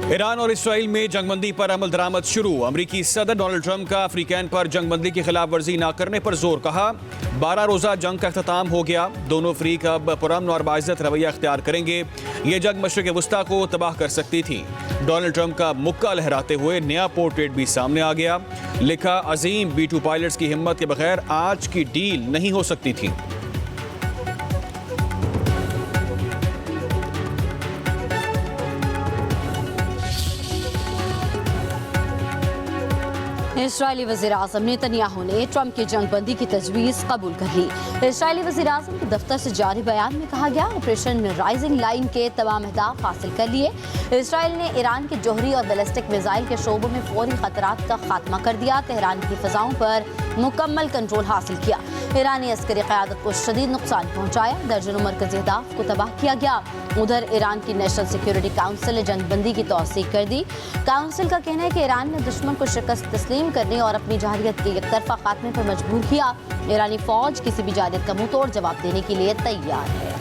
Iran और Israel में जंगबंदी पर अमल दरामद शुरू। अमरीकी सदर डोनाल्ड ट्रंप का अफ्रीकैन पर जंगबंदी की खिलाफ वर्जी न करने पर जोर। कहा 12 रोजा जंग का अख्ताम हो गया, दोनों फरीक अब पुरअमन और बाइज्जत रवैया अख्तियार करेंगे। ये जंग मशरिक वस्ता को तबाह कर सकती थी। डोनाल्ड ट्रंप का मुक्का लहराते हुए नया पोर्ट्रेट भी सामने आ गया। लिखा, अजीम B-2 पायलट्स की हिम्मत के बगैर आज की डील नहीं हो सकती थी। इसराइली वज़ीर-ए-आज़म नेतन्याहू ने ट्रंप की जंगबंदी की तजवीज़ कबूल कर ली। इसराइली वज़ीर-ए-आज़म के दफ्तर से जारी बयान में कहा गया, ऑपरेशन राइजिंग लाइन के तमाम अहदाफ हासिल कर लिए। इसराइल ने ईरान के जोहरी और बैलिस्टिक मिसाइल के शोबों में फौरी खतरात का खात्मा कर दिया। तेहरान की फ़ज़ाओं पर मुकम्मल कंट्रोल हासिल किया। ईरानी अस्करी क़यादत को शदीद नुकसान पहुँचाया। दर्जनों मरकज़ी अहदाफ को तबाह किया गया। उधर ईरान की नेशनल सिक्योरिटी काउंसिल ने जंगबंदी की तौसीक कर दी। काउंसिल का कहना है कि ईरान ने दुश्मन को शिकस्त तस्लीम करने और अपनी जहरियत के एक तरफा खात्मे पर मजबूर किया। ईरानी फौज किसी भी जहरियत का मुंह तोड़ जवाब देने के लिए तैयार है।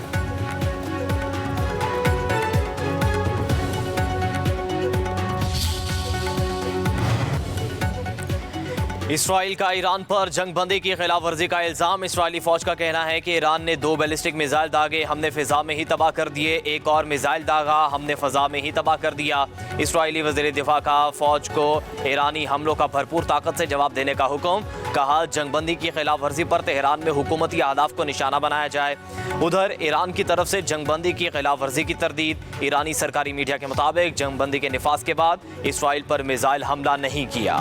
इसराइल का ईरान पर जंगबंदी की खिलाफ वर्जी का इल्ज़ाम। इसराइली फौज का कहना है कि ईरान ने 2 बैलिस्टिक मिसाइल दागे, हमने फ़िज़ा में ही तबाह कर दिए। एक और मिसाइल दागा, हमने फ़ज़ा में ही तबाह कर दिया। इसराइली वज़ीर दिफा का फौज को ईरानी हमलों का भरपूर ताकत से जवाब देने का हुक्म। कहा, जंगबंदी की खिलाफ वर्जी पर तेहरान में हुकूमती अहदाफ को निशाना बनाया जाए। उधर ईरान की तरफ से जंगबंदी की खिलाफ वर्जी की तरदीद। ईरानी सरकारी मीडिया के मुताबिक जंगबंदी के निफाज के बाद इसराइल पर मिसाइल हमला नहीं किया।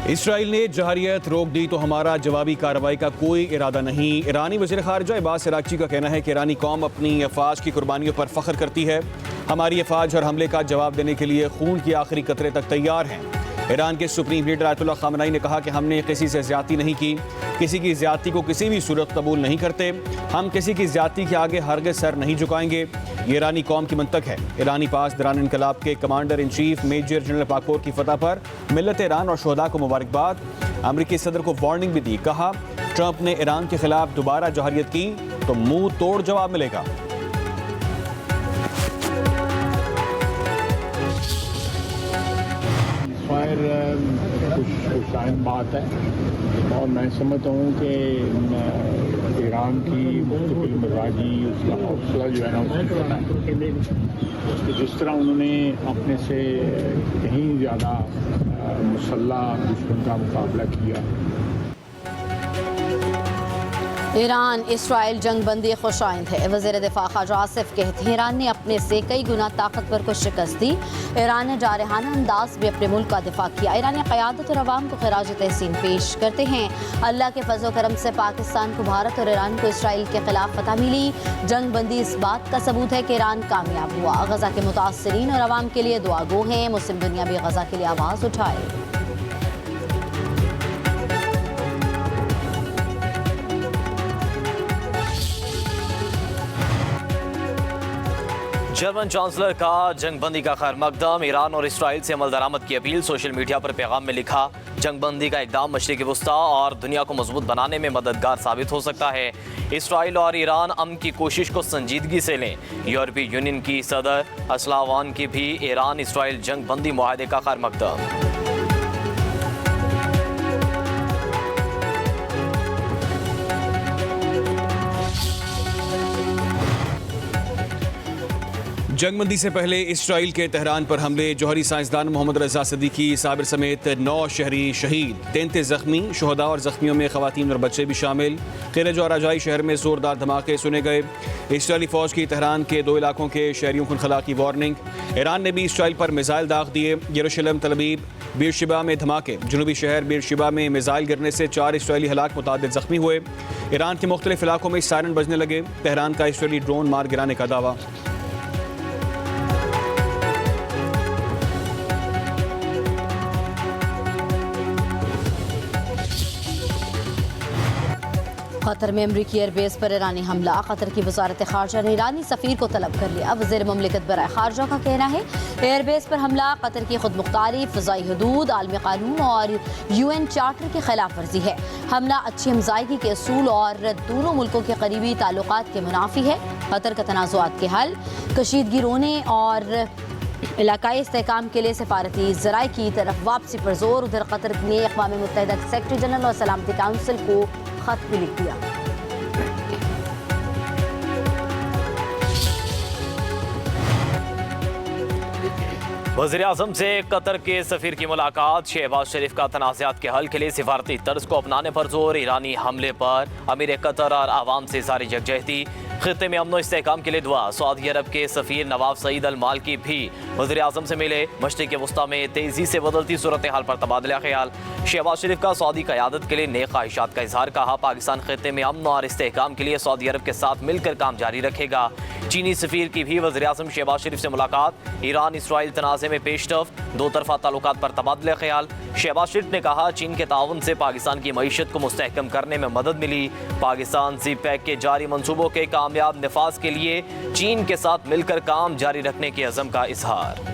इसराइल ने जहरियत रोक दी तो हमारा जवाबी कार्रवाई का कोई इरादा नहीं। ईरानी वज़ीर ख़ारिजा अब्बास अराग़ची का कहना है कि ईरानी कौम अपनी अफ़वाज की कुर्बानियों पर फ़ख्र करती है। हमारी अफ़वाज हर हमले का जवाब देने के लिए खून के आखिरी कतरे तक तैयार हैं। ईरान के सुप्रीम लीडर आयतुल्लाह ख़ामेनी ने कहा कि हमने किसी से ज़्यादती नहीं की, किसी की ज़्यादती को किसी भी सूरत कबूल नहीं करते। हम किसी की ज़्यादती के आगे हरगिज़ सर नहीं झुकाएंगे। ये ईरानी कौम की मंतक है। ईरानी पास दौरान इनकलाब के commander in chief major general पाकोर की फतह पर मिल्लत ईरान और शोहदा को मुबारकबाद। अमरीकी सदर को वार्निंग भी दी। कहा, ट्रंप ने ईरान के खिलाफ दोबारा जहरियत की तो मुंह तोड़ जवाब मिलेगा। कुछ शायद बात है और मैं समझता हूँ कि ईरान की मुस्तकिल मिजाजी, उसका हौसला जो है ना, उसकी पता है कि जिस तरह उन्होंने अपने से कहीं ज़्यादा मुसल्लह दुश्मन का मुकाबला किया। ईरान इसराइल जंगबंदी खुशाइंद है। वज़ीर दिफा ख़ाजा आसिफ कहते हैं, ईरान ने अपने से कई गुना ताकतवर को शिकस्त दी। ईरान ने जारहाना अंदाज में अपने मुल्क का दिफा किया। ईरानी क़यादत और अवाम को खिराज तहसीन पेश करते हैं। अल्लाह के फजल करम से पाकिस्तान को भारत और ईरान को इसराइल के खिलाफ फतह मिली। जंगबंदी इस बात का सबूत है कि ईरान कामयाब हुआ। गज़ा के मुतासरीन और अवाम के लिए दुआ गो हैं। मुस्लिम दुनिया भी गज़ा के लिए आवाज़ उठाए। जर्मन चांसलर का जंगबंदी का खैर मकदम। ईरान और इसराइल से अमल दरामद की अपील। सोशल मीडिया पर पैगाम में लिखा, जंगबंदी का इक़दाम मशरिक़ वस्ता और दुनिया को मजबूत बनाने में मददगार साबित हो सकता है। इसराइल और ईरान अमन की कोशिश को संजीदगी से लें। यूरोपीय यूनियन की सदर उर्सुला वॉन की भी ईरान इसराइल जंगबंदी मुआहदे का खैर मकदम। जंगबंदी से पहले इसराइल के तेहरान पर हमले। जौहरी साइंसदान मोहम्मद रजा सदीकी साबिर समेत 9 शहरी शहीद, 33 जख्मी। शोहदा और जख्मियों में खवातीन और बच्चे भी शामिल। क़िरज और रजाई शहर में जोरदार धमाके सुने गए। इसराइली फ़ौज की तेहरान के 2 इलाकों के शहरियों को खला की वार्निंग। ईरान ने भी इसराइल पर मिसाइल दाग दिए। यरूशलेम, तल अवीव, बीरशिबा में धमाके। जनूबी शहर बीरशिबा में मिसाइल गिरने से 4 इसराइली हलाक, मुतादिद जख्मी हुए। ईरान के मुख्तलिफ इलाकों में सायरन बजने लगे। तेहरान का इसराइली ड्रोन मार गिराने का दावा। कतर में अमरीकी एयरबेस पर ईरानी हमला। कतर की वजारत खारजा ने ईरानी सफीर को तलब कर लिया। वज़ीर मुमलिकत बराए खारजा का कहना है एयरबेस पर हमला कतर की खुद मुख्तारी, फ़िज़ाई हदूद, आलमी कानून और UN चार्टर की खिलाफ वर्जी है। हमला अच्छी हमजायगी के असूल और दोनों मुल्कों के करीबी ताल्लुकात के मुनाफी है। कतर का तनाज़ुआत के हल, कशीदगी रोने और इलाकाई इस्तेहकाम के लिए सफारती ज़राए की तरफ वापसी पर जोर। उधर कतर ने अक़वाम मुत्तहिदा के सेक्रेटरी जनरल और सलामती काउंसिल को खत भी लिख दिया। वज़ीर आज़म से कतर के सफ़ीर की मुलाकात। शहबाज शरीफ का तनाज़ात के हल के लिए सिफारती तर्ज को अपनाने पर जोर। ईरानी हमले पर अमीर कतर और आवाम से सारी यकजहती। खित्ते में अमन व इस्तेहकाम के लिए दुआ। सऊदी अरब के सफ़ीर नवाब सईद अल मालकी भी वज़ीर आज़म से मिले। मशरिक़ वस्ता में तेज़ी से बदलती सूरत हाल पर तबादला ख्याल। शहबाज शरीफ का सऊदी क़यादत के लिए नेक ख्वाहिशात का इजहार। कहा पाकिस्तान खित्ते में अमन और इस्तेहकाम के लिए सऊदी अरब के साथ मिलकर काम जारी रखेगा। चीनी सफ़ीर की भी वज़ीर आज़म शहबाज शरीफ से मुलाकात। ईरान इसराइल तनाज़े में पेशरफ्त, दो तरफ़ा ताल्लुकात पर तबादला ख्याल। शहबाज शरीफ ने कहा चीन के ताउन से पाकिस्तान की मईशत को मुस्तहकम करने में मदद मिली। पाकिस्तान ज़ी-पैक के जारी मनसूबों के कामयाब नफाज के लिए चीन के साथ मिलकर काम जारी रखने के अज़म का इजहार।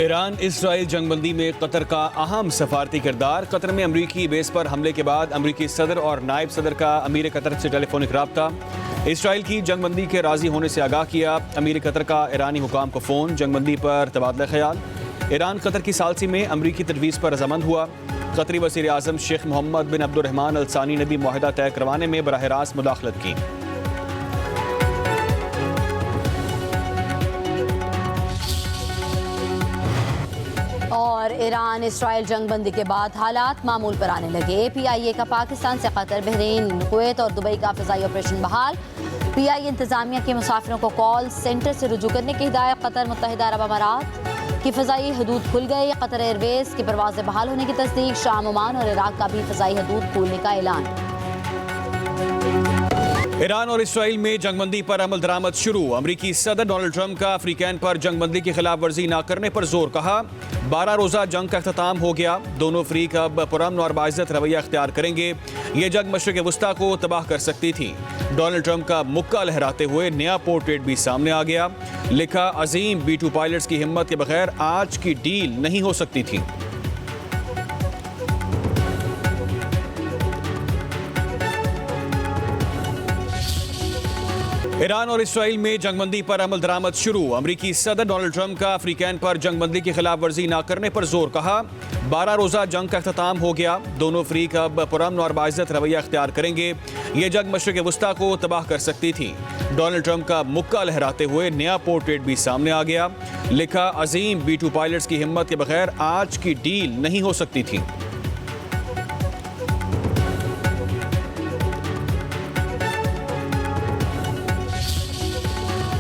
ईरान इसराइल जंगबंदी में कतर का अहम सफारती किरदार। कतर में अमरीकी बेस पर हमले के बाद अमरीकी सदर और नायब सदर का अमीर कतर से टेलीफोनिक रब्ता। इसराइल की जंगबंदी के राजी होने से आगाह किया। अमीर कतर का ईरानी हुकाम को फ़ोन। जंगबंदी पर तबादला ख्याल। ईरान कतर की सालसी में अमरीकी तजवीज़ पर रजामंद हुआ। कतरी वज़ीर आज़म शेख मोहम्मद बिन अब्दुर्रहमान अल सानी ने भी मुआहिदा तय करवाने में बराह रास्त मुदाखलत की। और ईरान इसराइल जंगबंदी के बाद हालात मामूल पर आने लगे। PIA का पाकिस्तान से कतर, बहरीन, कुवैत और दुबई का फ़िज़ाई ऑपरेशन बहाल। PIA इंतज़ामिया के मुसाफिरों को कॉल सेंटर से रुजू करने की हिदायत। कतर, मुत्तहिदा अरब अमारात की फ़िज़ाई हदूद खुल गई। कतर एयरवेज़ की परवाज़ें बहाल होने की तस्दीक। शाम, ओमान और इराक का भी फ़िज़ाई हदूद खोलने का ऐलान। ईरान और इसराइल में जंगबंदी पर अमल दरामद शुरू। अमरीकी सदर डोनाल्ड ट्रंप का अफ्रीकैन पर जंगबंदी की खिलाफ वर्जी न करने पर जोर। कहा 12 रोज़ा जंग का अख्ताम हो गया। दोनों फ़रीक अब पुरअमन और बाइज़्ज़त रवैया अख्तियार करेंगे। ये जंग मशरिक़ वस्ता को तबाह कर सकती थी। डोनाल्ड ट्रंप का मुक्का लहराते हुए नया पोर्ट्रेट भी सामने आ गया। लिखा अजीम B-2 पायलट्स की हिम्मत के बगैर आज की डील नहीं हो सकती थी। ईरान और इसराइल में जंगबंदी पर अमल दरामद शुरू। अमरीकी सदर डोनाल्ड ट्रंप का अफ्रीकैन पर जंगबंदी की खिलाफ वर्जी न करने पर जोर। कहा 12 रोज़ा जंग का अख्ताम हो गया। दोनों फ़रीक अब पुरअमन और बाइज़्ज़त रवैया अख्तियार करेंगे। ये जंग मशरिक़ वस्ता को तबाह कर सकती थी। डोनाल्ड ट्रंप का मुक्का लहराते हुए नया पोर्ट्रेट भी सामने आ गया। लिखा अजीम B-2 पायलट्स की हिम्मत के बगैर आज की डील नहीं हो सकती थी।